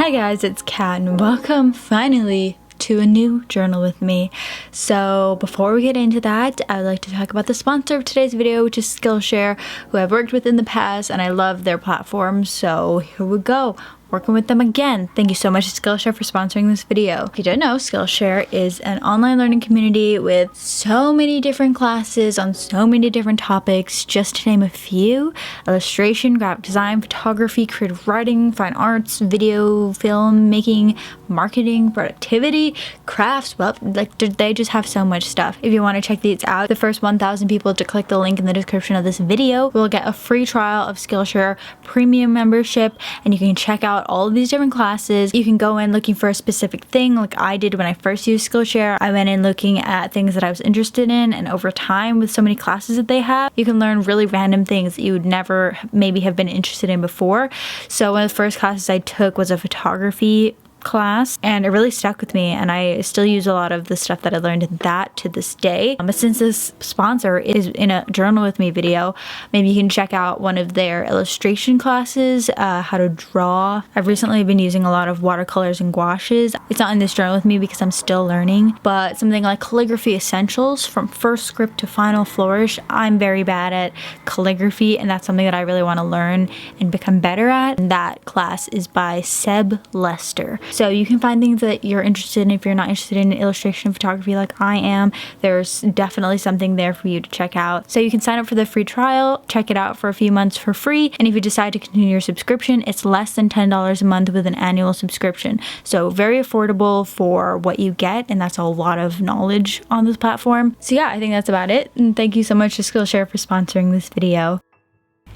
Hi guys, it's Kat and welcome finally to a new journal with me. So before we get into that, I would like to talk about the sponsor of today's video, which is Skillshare, who I've worked with in the past and I love their platform. So here we go. Working with them again. Thank you so much to Skillshare for sponsoring this video. If you don't know, Skillshare is an online learning community with so many different classes on so many different topics, just to name a few: illustration, graphic design, photography, creative writing, fine arts, video, film making, marketing, productivity, crafts. Well, they just have so much stuff. If you want to check these out, the first 1,000 people to click the link in the description of this video will get a free trial of Skillshare premium membership, and you can check out all of these different classes. You can go in looking for a specific thing, like I did when I first used Skillshare. I went in looking at things that I was interested in, and over time, with so many classes that they have, you can learn really random things that you would never maybe have been interested in before. So one of the first classes I took was a photography class, and it really stuck with me, and I still use a lot of the stuff that I learned in that to this day. But since this sponsor is in a journal with me video, maybe you can check out one of their illustration classes, how to draw. I've recently been using a lot of watercolors and gouaches. It's not in this journal with me because I'm still learning, but something like calligraphy essentials, from first script to final flourish. I'm very bad at calligraphy, and that's something that I really want to learn and become better at. And that class is by Seb Lester. So you can find things that you're interested in. If you're not interested in illustration and photography like I am, there's definitely something there for you to check out. So you can sign up for the free trial, check it out for a few months for free, and if you decide to continue your subscription, it's less than $10 a month with an annual subscription. So very affordable for what you get, and that's a lot of knowledge on this platform. So yeah, I think that's about it, and thank you so much to Skillshare for sponsoring this video.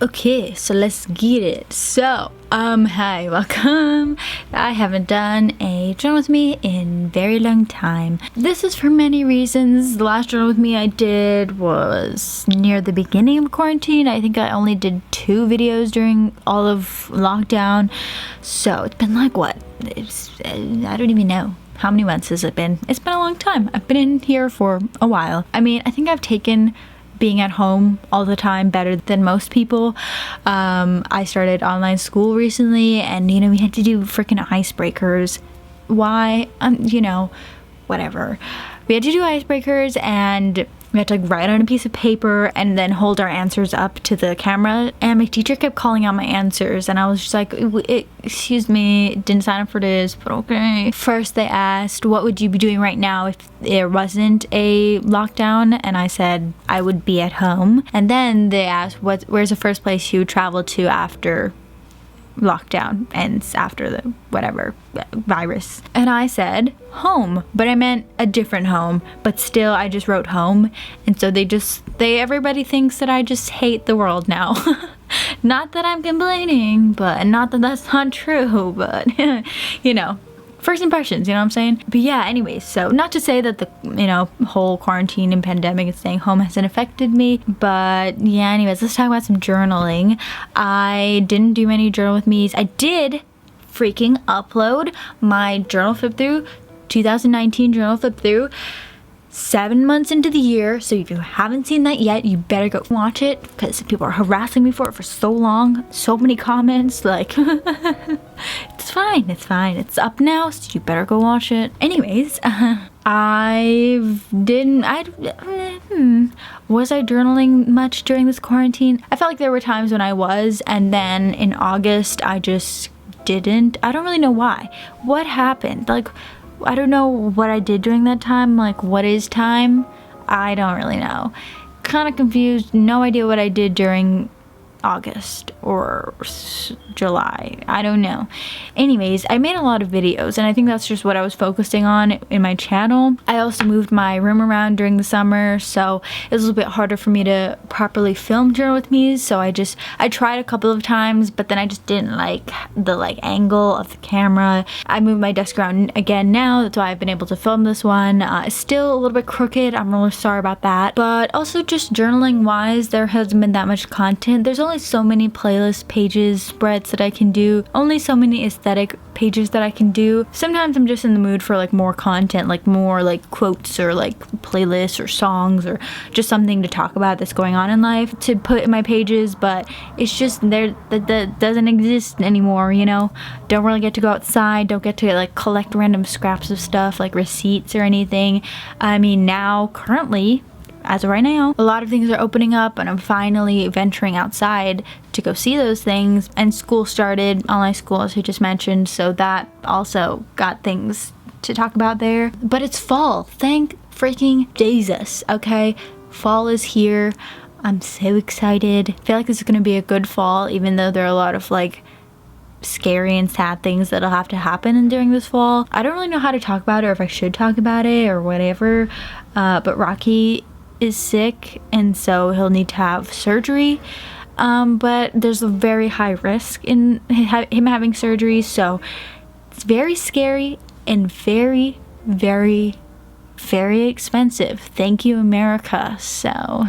Okay, so let's get it. So, hi, welcome. I haven't done a journal with me in a very long time. This is for many reasons. The last journal with me I did was near the beginning of quarantine. I think I only did 2 videos during all of lockdown. So it's been like, what? I don't even know. How many months has it been? It's been a long time. I've been in here for a while. I mean, I think I've taken being at home all the time better than most people. I started online school recently, and we had to do freaking icebreakers. Why? Whatever. We had to do icebreakers, and we had to write on a piece of paper and then hold our answers up to the camera, and my teacher kept calling out my answers, and I was just like, excuse me, didn't sign up for this, but okay. First they asked, what would you be doing right now if there wasn't a lockdown? And I said I would be at home. And then they asked, where's the first place you would travel to after lockdown ends, after the whatever virus? And I said home, but I meant a different home, but still I just wrote home. And so everybody thinks that I just hate the world now. Not that I'm complaining, but not that that's not true, but first impressions, you know what I'm saying? But yeah, anyways, so not to say that the, whole quarantine and pandemic and staying home hasn't affected me, but yeah, anyways, let's talk about some journaling. I didn't do many journal with me's. I did freaking upload my journal flip through, 2019 journal flip through, 7 months into the year. So if you haven't seen that yet, you better go watch it, because people are harassing me for it for so long. So many comments, like, it's fine, it's up now, so you better go watch it. Anyways, was I journaling much during this quarantine? I felt like there were times when I was, and then in August, I just didn't. I don't really know why. What happened? Like, I don't know what I did during that time. Like, what is time? I don't really know. Kind of confused. No idea what I did during August or July. I don't know. Anyways, I made a lot of videos, and I think that's just what I was focusing on in my channel. I also moved my room around during the summer, so it was a little bit harder for me to properly film journal with me. So I tried a couple of times, but then I just didn't like the angle of the camera. I moved my desk around again now. That's why I've been able to film this one. It's still a little bit crooked. I'm really sorry about that. But also, just journaling wise, there hasn't been that much content. There's only so many playlist pages, spreads that I can do, only so many aesthetic pages that I can do. Sometimes I'm just in the mood for like more content, like more like quotes or like playlists or songs or just something to talk about that's going on in life to put in my pages, but it's just there that doesn't exist anymore, you know? Don't really get to go outside, don't get to like collect random scraps of stuff like receipts or anything. I mean, now currently, as of right now, a lot of things are opening up and I'm finally venturing outside to go see those things. And school started, online school, as I just mentioned, so that also got things to talk about there. But it's fall. Thank freaking Jesus, okay? Fall is here. I'm so excited. I feel like this is gonna be a good fall, even though there are a lot of like scary and sad things that'll have to happen during this fall. I don't really know how to talk about it or if I should talk about it or whatever, but Rocky is sick and so he'll need to have surgery, but there's a very high risk in him having surgery, so it's very scary and very, very, very expensive. Thank you, America. So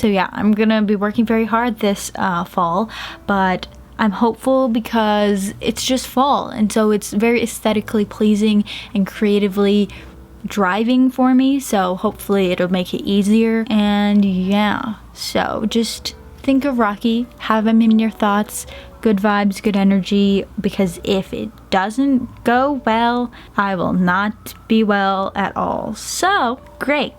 yeah, I'm gonna be working very hard this fall, but I'm hopeful because it's just fall and so it's very aesthetically pleasing and creatively driving for me, so hopefully it'll make it easier. And yeah, so just think of Rocky, have him in your thoughts, good vibes, good energy, because if it doesn't go well, I will not be well at all. So great.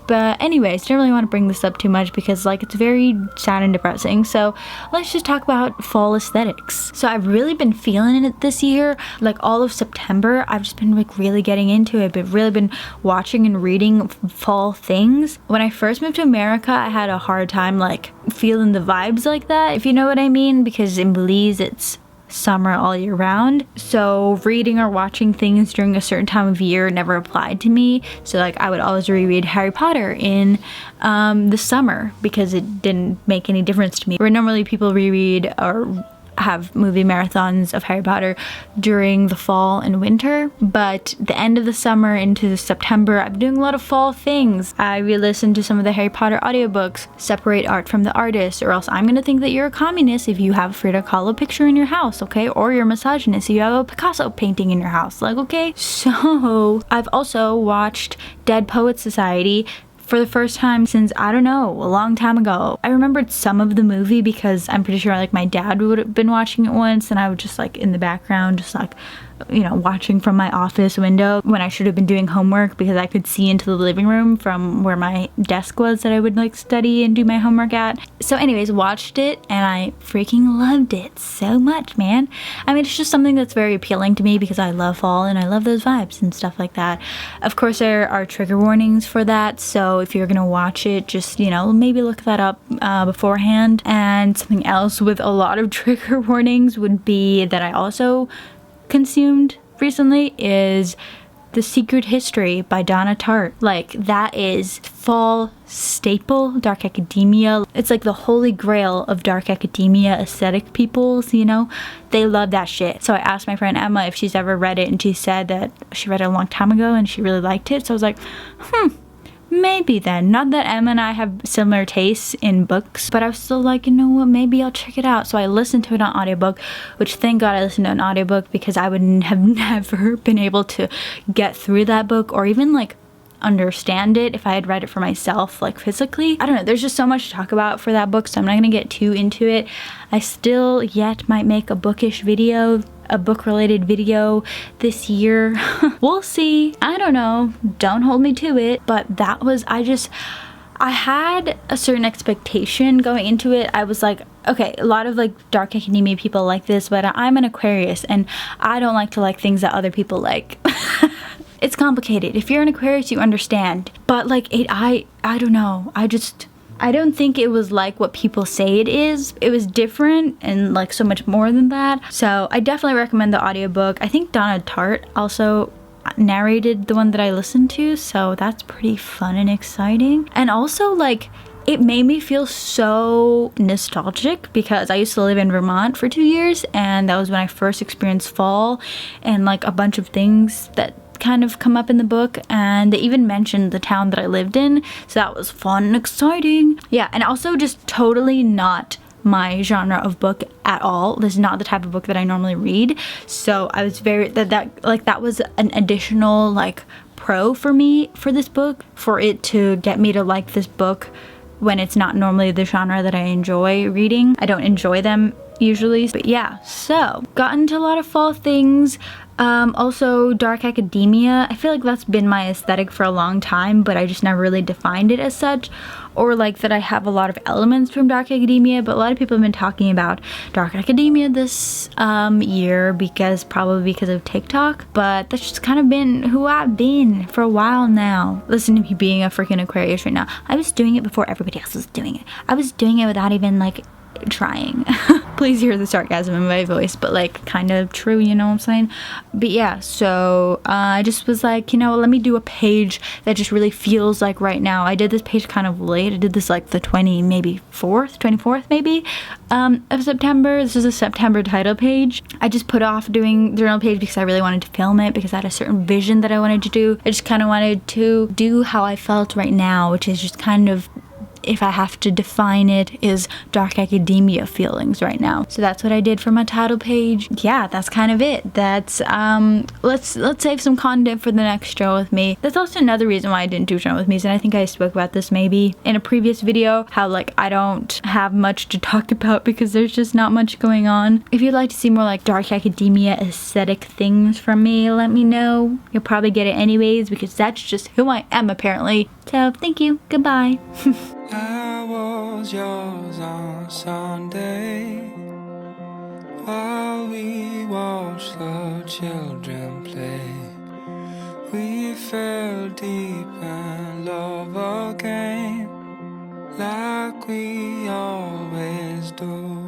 But anyways, don't really want to bring this up too much because like it's very sad and depressing, so let's just talk about fall aesthetics. So I've really been feeling it this year, like all of September I've just been like really getting into it, but really been watching and reading fall things. When I first moved to America, I had a hard time like feeling the vibes like that, if you know what I mean, because in Belize it's summer all year round, so reading or watching things during a certain time of year never applied to me. So like I would always reread Harry Potter in the summer because it didn't make any difference to me, where normally people reread or have movie marathons of Harry Potter during the fall and winter, but the end of the summer into September I've been doing a lot of fall things. I re-listened to some of the Harry Potter audiobooks, separate art from the artist, or else I'm gonna think that you're a communist if you have a Frida Kahlo picture in your house, okay? Or you're a misogynist if you have a Picasso painting in your house, like, okay? So I've also watched Dead Poets Society for the first time since, I don't know, a long time ago. I remembered some of the movie because I'm pretty sure like my dad would have been watching it once and I would just like in the background just like, you know, watching from my office window when I should have been doing homework because I could see into the living room from where my desk was that I would like study and do my homework at. So anyways, watched it and I freaking loved it so much, man. I mean, it's just something that's very appealing to me because I love fall and I love those vibes and stuff like that. Of course, there are trigger warnings for that, so if you're gonna watch it, just, you know, maybe look that up beforehand. And something else with a lot of trigger warnings would be that I also consumed recently is The Secret History by Donna Tartt. Like, that is fall staple, dark academia. It's like the holy grail of dark academia aesthetic peoples, you know? They love that shit. So I asked my friend Emma if she's ever read it and she said that she read it a long time ago and she really liked it. So I was like, maybe then. Not that Emma and I have similar tastes in books, but I was still like, you know what, maybe I'll check it out. So I listened to it on audiobook, which thank God I listened to an audiobook because I would have never been able to get through that book or even like understand it if I had read it for myself, like physically. I don't know, there's just so much to talk about for that book, so I'm not gonna get too into it. I still yet might make a bookish video, a book related video this year. We'll see. I don't know, don't hold me to it, but that was, I had a certain expectation going into it. I was like, okay, a lot of like dark academia people like this, but I'm an Aquarius and I don't like to like things that other people like. It's complicated. If you're an Aquarius, you understand. But like I don't know. I don't think it was like what people say it is. It was different and like so much more than that. So I definitely recommend the audiobook. I think Donna Tartt also narrated the one that I listened to, so that's pretty fun and exciting. And also like it made me feel so nostalgic because I used to live in Vermont for 2 years and that was when I first experienced fall and like a bunch of things that kind of come up in the book, and they even mentioned the town that I lived in, so that was fun and exciting. Yeah, and also just totally not my genre of book at all. This is not the type of book that I normally read. So I was very, that was an additional like pro for me for this book, for it to get me to like this book when it's not normally the genre that I enjoy reading. I don't enjoy them usually, but yeah. So got into a lot of fall things. Also dark academia. I feel like that's been my aesthetic for a long time, but I just never really defined it as such, or like that I have a lot of elements from dark academia. But a lot of people have been talking about dark academia this year, probably because of TikTok, but that's just kind of been who I've been for a while now. Listen to me being a freaking Aquarius right now. I was doing it before everybody else was doing it. I was doing it without even like trying. Please hear the sarcasm in my voice, but like kind of true, you know what I'm saying? But yeah, so I just was like, you know, let me do a page that just really feels like right now. I did this page kind of late. I did this like the 24th maybe of September. This is a September title page. I just put off doing the journal page because I really wanted to film it, because I had a certain vision that I wanted to do. I just kind of wanted to do how I felt right now, which is just kind of, if I have to define it, is dark academia feelings right now. So that's what I did for my title page. Yeah, that's kind of it. That's let's save some content for the next journal with me. That's also another reason why I didn't do journal with me, and I think I spoke about this maybe in a previous video, how like I don't have much to talk about because there's just not much going on. If you'd like to see more like dark academia aesthetic things from me, let me know. You'll probably get it anyways, because that's just who I am apparently. So thank you, goodbye. I was yours on Sunday, while we watched the children play. We fell deep in love again, like we always do.